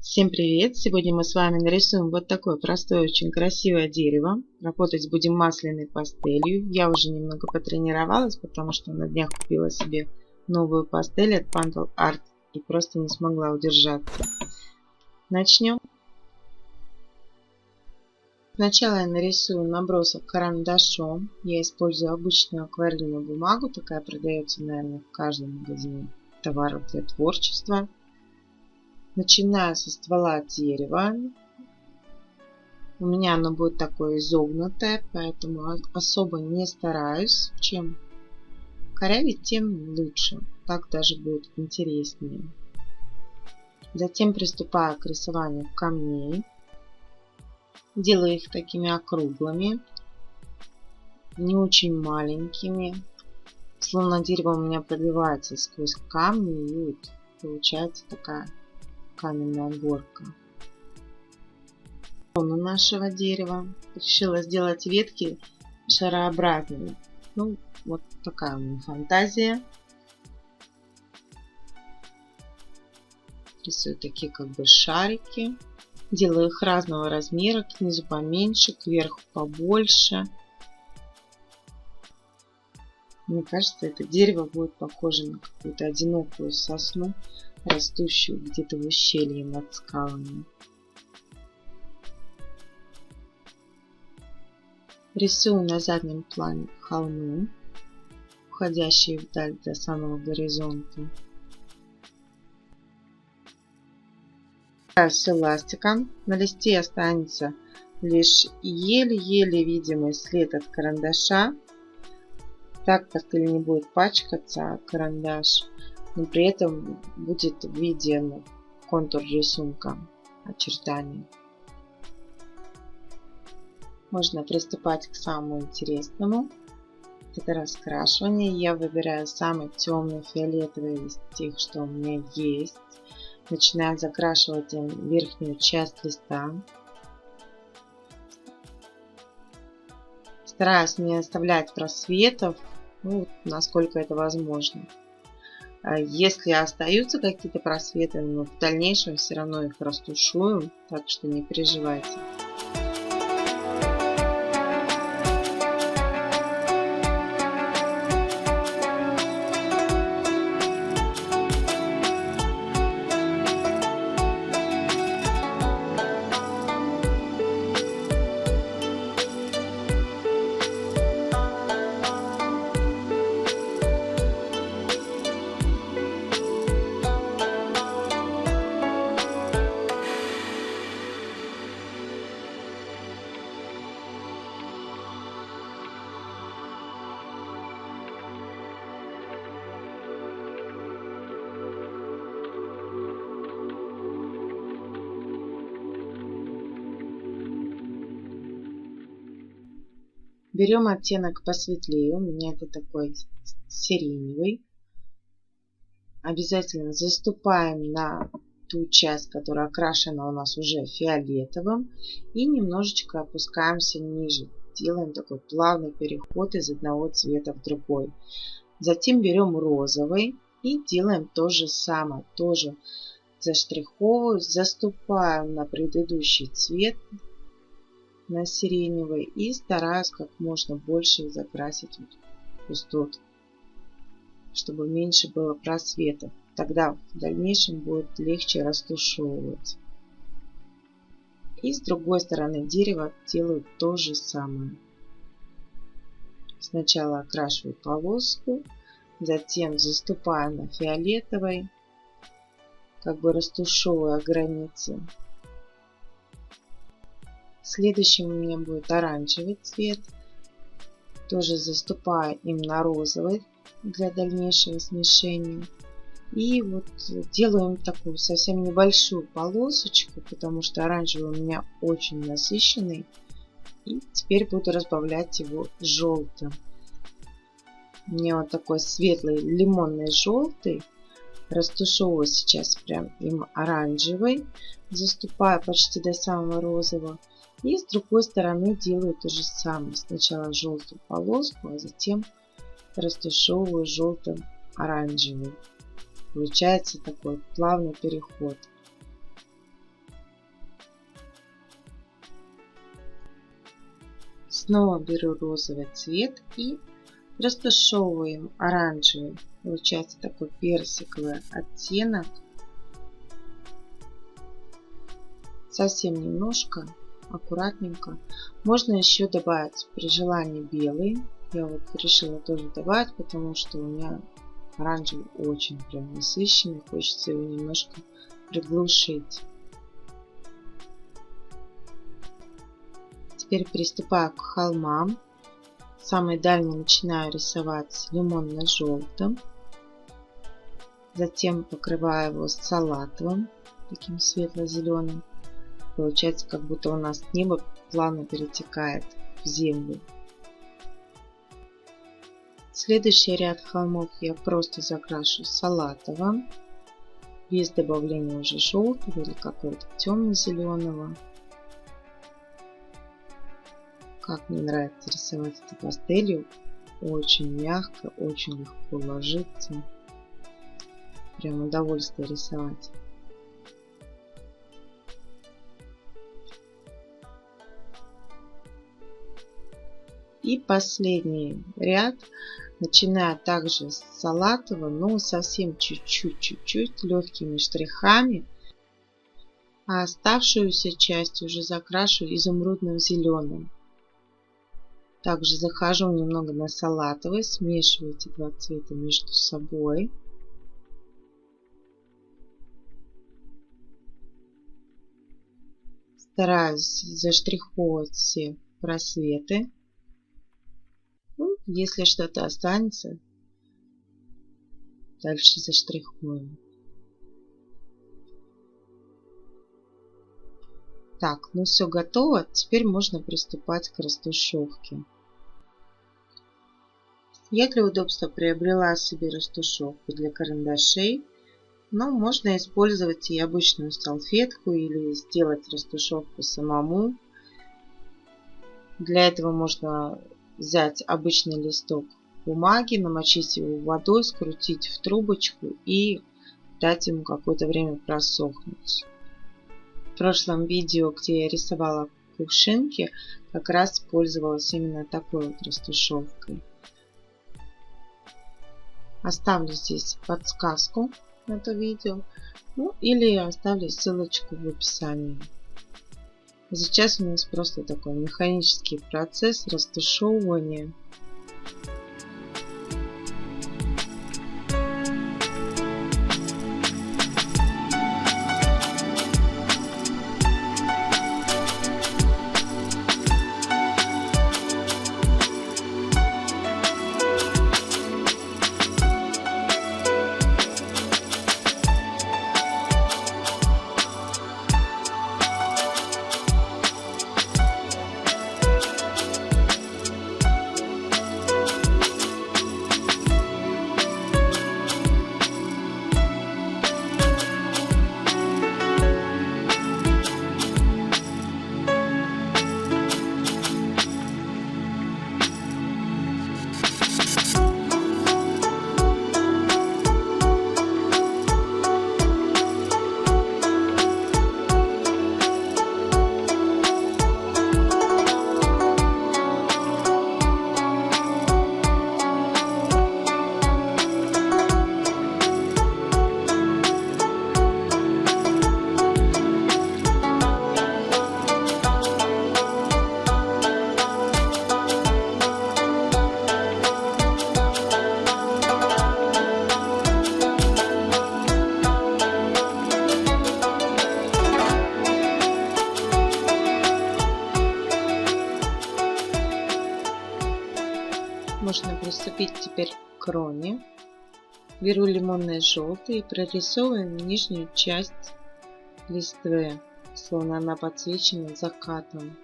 Всем привет! Сегодня мы с вами нарисуем вот такое простое, очень красивое дерево. Работать будем масляной пастелью. Я уже немного потренировалась, потому что на днях купила себе новую пастель от Pantel Art и просто не смогла удержаться. Начнем. Сначала я нарисую набросок карандашом. Я использую обычную акварельную бумагу. Такая продается, наверное, в каждом магазине товаров для творчества. Начинаю со ствола дерева. У меня оно будет такое изогнутое, поэтому особо не стараюсь. Чем корявить, тем лучше. Так даже будет интереснее. Затем приступаю к рисованию камней. Делаю их такими округлыми, не очень маленькими. Словно дерево у меня пробивается сквозь камни, и вот получается такая каменная горка. У нашего дерева решила сделать ветки шарообразными. Ну, вот такая у меня фантазия. Рисую такие как бы шарики. Делаю их разного размера, к низу поменьше, кверху побольше. Мне кажется, это дерево будет похоже на какую-то одинокую сосну, растущую где-то в ущелье над скалами. Рисую на заднем плане холмы, уходящие вдаль до самого горизонта. С эластиком. На листе останется лишь еле-еле видимый след от карандаша. Так пастель не будет пачкаться, а карандаш, но при этом будет виден контур рисунка, очертания. Можно приступать к самому интересному. Это раскрашивание. Я выбираю самый темный фиолетовый из тех, что у меня есть. Начинаю закрашивать им верхнюю часть листа. Стараюсь не оставлять просветов, насколько это возможно. Если остаются какие-то просветы, но в дальнейшем все равно их растушую, так что не переживайте. Берем оттенок посветлее, у меня это такой сиреневый. Обязательно заступаем на ту часть, которая окрашена у нас уже фиолетовым, и немножечко опускаемся ниже. Делаем такой плавный переход из одного цвета в другой. Затем берем розовый и делаем то же самое. Тоже заштриховываю, заступаем на предыдущий цвет, на сиреневый, и стараюсь как можно больше закрасить пустот, чтобы меньше было просветов. Тогда в дальнейшем будет легче растушевывать. И с другой стороны дерева делаю то же самое. Сначала окрашиваю полоску, затем заступаю на фиолетовый, как бы растушевывая границы. Следующим у меня будет оранжевый цвет. Тоже заступаю им на розовый для дальнейшего смешения. И вот делаем такую совсем небольшую полосочку, потому что оранжевый у меня очень насыщенный. И теперь буду разбавлять его желтым. У меня вот такой светлый лимонный желтый. Растушевываю сейчас прям им оранжевый. Заступаю почти до самого розового. И с другой стороны делаю то же самое. Сначала желтую полоску, а затем растушевываю желтым оранжевый. Получается такой плавный переход. Снова беру розовый цвет и растушевываем оранжевый. Получается такой персиковый оттенок. Совсем немножко, аккуратненько. Можно еще добавить при желании белый. Я вот решила тоже добавить, потому что у меня оранжевый очень прям насыщенный. Хочется его немножко приглушить. Теперь приступаю к холмам. Самый дальний начинаю рисовать лимонно-желтым. Затем покрываю его салатовым, таким светло-зеленым. Получается, как будто у нас небо плавно перетекает в землю. Следующий ряд холмов я просто закрашу салатовым, без добавления уже желтого или какого-то темно-зеленого. Как мне нравится рисовать это пастелью. Очень мягко, очень легко ложится. Прям удовольствие рисовать. И последний ряд. Начинаю также с салатового, но совсем чуть-чуть, легкими штрихами. А оставшуюся часть уже закрашу изумрудным зеленым. Также захожу немного на салатовый, смешиваю эти два цвета между собой. Стараюсь заштриховывать все просветы. Ну, если что-то останется, дальше заштрихуем. Так, ну все готово. Теперь можно приступать к растушевке. Я для удобства приобрела себе растушевку для карандашей. Но можно использовать и обычную салфетку или сделать растушевку самому. Для этого можно взять обычный листок бумаги, намочить его водой, скрутить в трубочку и дать ему какое-то время просохнуть. В прошлом видео, где я рисовала кувшинки, как раз пользовалась именно такой вот растушевкой. Оставлю здесь подсказку на это видео, ну или оставлю ссылочку в описании. Сейчас у нас просто такой механический процесс растушевывания. Можно приступить теперь к кроне. Беру лимонный желтый и прорисовываем нижнюю часть листвы, словно она подсвечена закатом.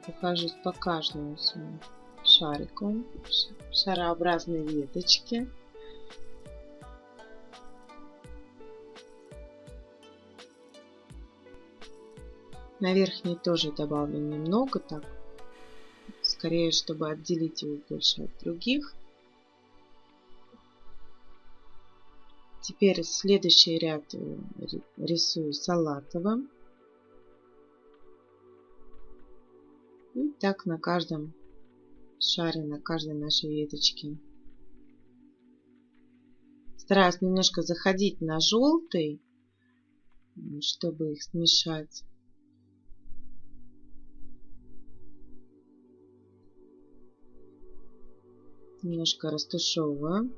Прохожусь по каждому своему шарику, шарообразной веточке. На верхней тоже добавлю немного, так, скорее, чтобы отделить его больше от других. Теперь следующий ряд рисую салатовым. так на каждом шаре, на каждой нашей веточке. Стараюсь немножко заходить на желтый, чтобы их смешать. Немножко растушевываю.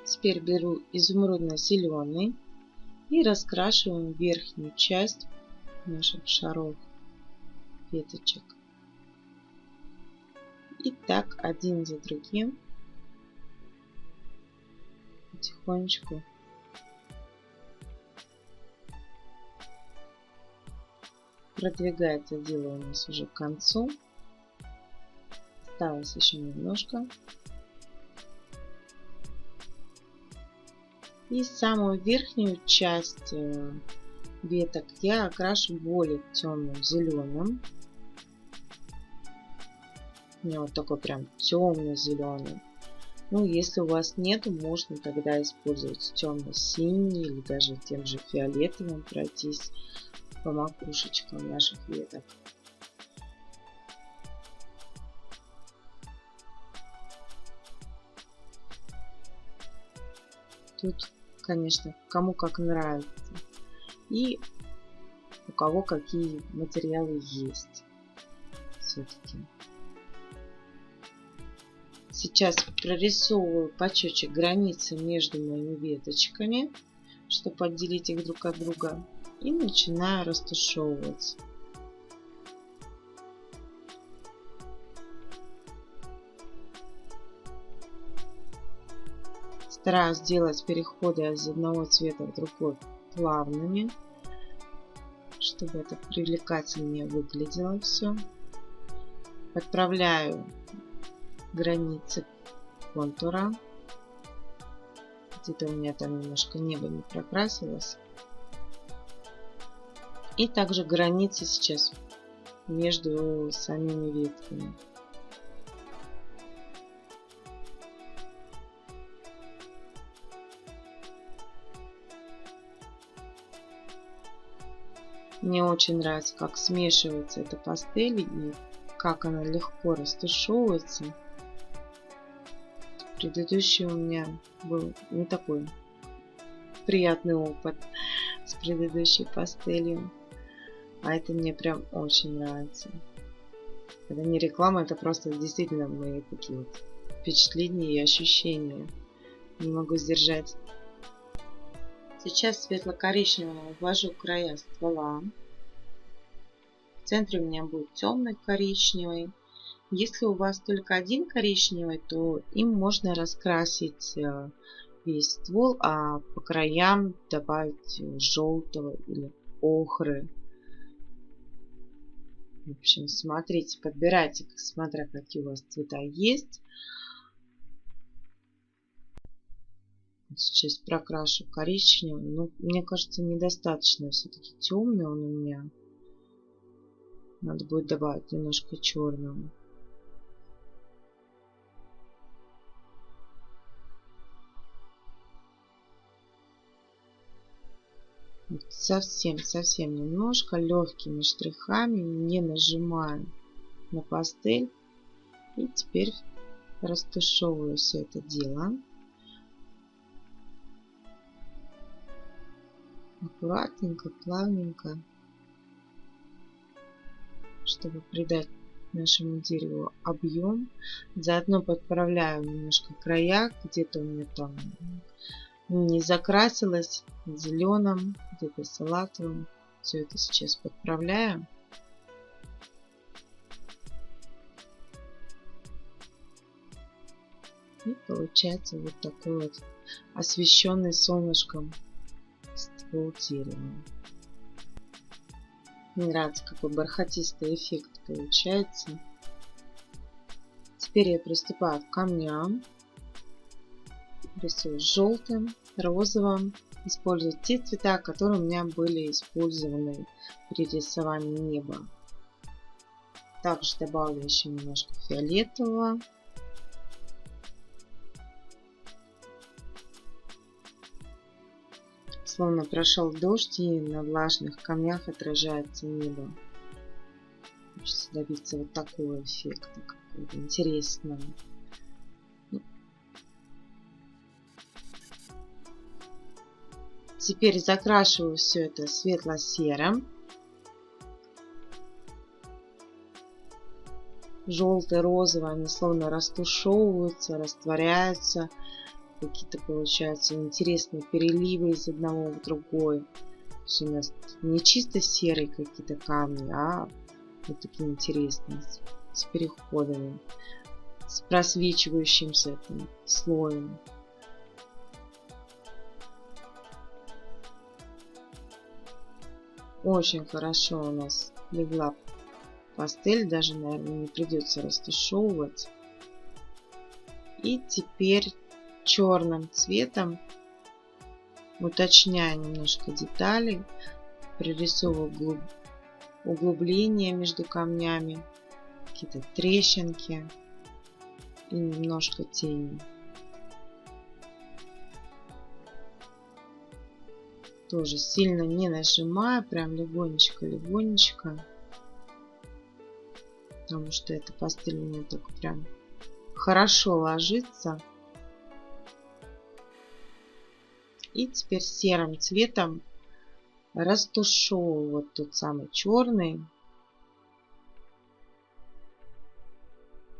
Теперь беру изумрудно-зеленый и раскрашиваем верхнюю часть наших шаров, веточек. И так один за другим потихонечку продвигается дело у нас уже к концу. Осталось еще немножко. И самую верхнюю часть веток я окрашу более темным зеленым. У меня вот такой прям темно-зеленый. Ну, если у вас нету, можно тогда использовать темно-синий или даже тем же фиолетовым пройтись по макушечкам наших веток. Тут, конечно, кому как нравится. И у кого какие материалы есть. Все-таки. Сейчас прорисовываю по чуть-чуть границы между моими веточками, чтобы отделить их друг от друга. И начинаю растушевывать. Стараюсь делать переходы из одного цвета в другой плавными, чтобы это привлекательнее выглядело все. Подправляю границы контура. Где-то у меня там немножко небо не прокрасилось. И также границы сейчас между самими ветками. Мне очень нравится, как смешивается эта пастель и как она легко растушевывается. Предыдущий у меня был не такой приятный опыт с предыдущей пастелью. А это мне прям очень нравится. Это не реклама, это просто действительно мои такие вот впечатления и ощущения. Не могу сдержать. Сейчас светло-коричневым ввожу края ствола. В центре у меня будет темный коричневый. Если у вас только один коричневый, то им можно раскрасить весь ствол, а по краям добавить желтого или охры. В общем, смотрите, подбирайте, смотря какие у вас цвета есть. Сейчас прокрашу коричневый. Но мне кажется, недостаточно. Все-таки темный он у меня. Надо будет добавить немножко черного. Совсем немножко, легкими штрихами, не нажимая на пастель. И теперь растушевываю все это дело. Аккуратненько, плавненько, чтобы придать нашему дереву объем. Заодно подправляю немножко края, где-то у меня там не закрасилось зеленым, где-то салатовым. Все это сейчас подправляю. И получается вот такой вот освещенный солнышком ствол дерева. Мне нравится, какой бархатистый эффект получается. Теперь я приступаю к камням. Рисую желтым, розовым. Использую те цвета, которые у меня были использованы при рисовании неба. Также добавлю еще немножко фиолетового. Словно прошел дождь, и на влажных камнях отражается небо. Хочется добиться вот такого эффекта, какого-то интересного. Теперь закрашиваю все это светло-серым. Желтый, розовый, они словно растушевываются, растворяются. Какие-то получаются интересные переливы из одного в другой. То есть у нас не чисто серые какие-то камни, а вот такие интересные, с переходами, с просвечивающимся этим слоем. Очень хорошо у нас легла пастель, даже, наверное, не придется растушевывать. И теперь черным цветом, уточняя немножко деталей, прорисовываю углубления между камнями, какие-то трещинки и немножко тени. Тоже сильно не нажимая, прям легонечко-легонечко, потому что эта пастель у меня так прям хорошо ложится. И теперь серым цветом растушевываю вот тот самый черный.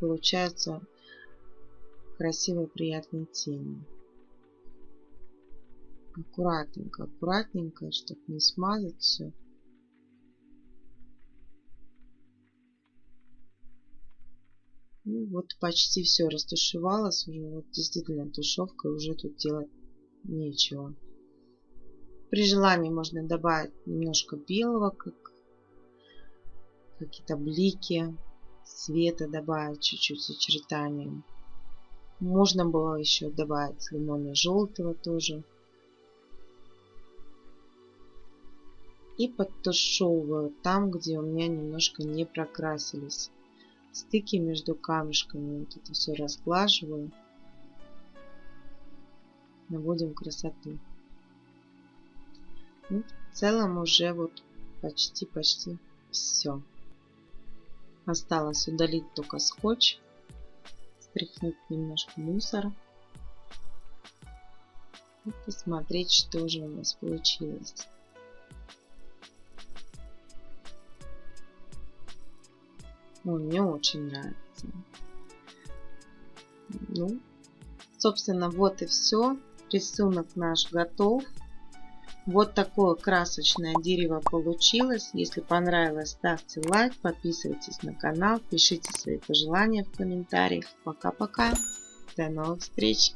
Получается красивые, приятные тени. Аккуратненько, аккуратненько, чтобы не смазать все. Ну вот почти все растушевалось уже. Вот действительно тушевкой уже тут делать нечего. При желании можно добавить немножко белого, как какие-то блики света, добавить чуть-чуть с очертанием. Можно было еще добавить лимонно-желтого тоже. И подтушевываю там, где у меня немножко не прокрасились стыки между камешками. Вот это все разглаживаю. Наводим красоту. Ну, в целом уже вот почти все. Осталось удалить только скотч, стряхнуть немножко мусора и посмотреть, что же у нас получилось. Мне очень нравится. Ну, собственно, вот и все. Рисунок наш готов. Вот такое красочное дерево получилось. Если понравилось, ставьте лайк, подписывайтесь на канал, пишите свои пожелания в комментариях. Пока-пока. До новых встреч.